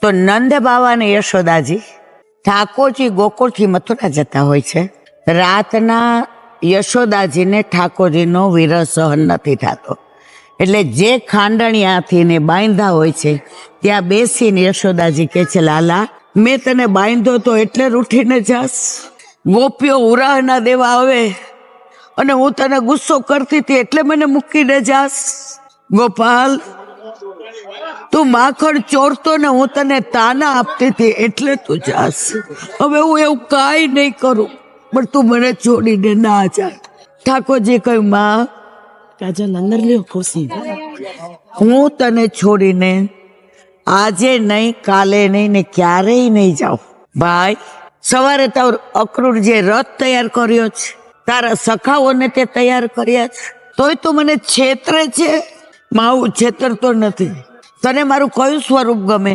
તો નંદ બાવા અને યશોદાજી ઠાકોરજી ગોકુળથી મથુરા જતા હોય છે. રાતના યશોદાજીને ઠાકોરજીનો વિરહ સહન નથી થતો, એટલે જે ખાંડણિયાથી ને બાંધા હોય છે ત્યાં બેસીને યશોદાજી કહે છે, લાલા મેં તને બાંધ્યો તો એટલે રૂઠીને જાસ? ગોપીઓ ઉરાહના દેવા આવે અને હું તને ગુસ્સો કરતી હતી એટલે મને મૂકીને જાસ? ગોપાલ, તું માખણ ચોરતો ને હું તને તાના આપતી હતી એટલે તું જાસ. હવે હું એવું કાંઈ નહીં કરું, પણ તું મને છોડીને ના જા. ઠાકોરજી કહ્યું, માં કાજલ અંદર લ્યો ખુરશી. હું તને છોડીને આજે નહીં, કાલે નહીં ને ક્યારેય નહીં જાઉં. ભાઈ, સવારે તારો અક્રૂર જે રથ તૈયાર કર્યો છે, તારા સખાઓને તે તૈયાર કર્યા છે, તોય તું મને છેતરે છે. માં હું છેતરતો નથી. તને મારું કયું સ્વરૂપ ગમે?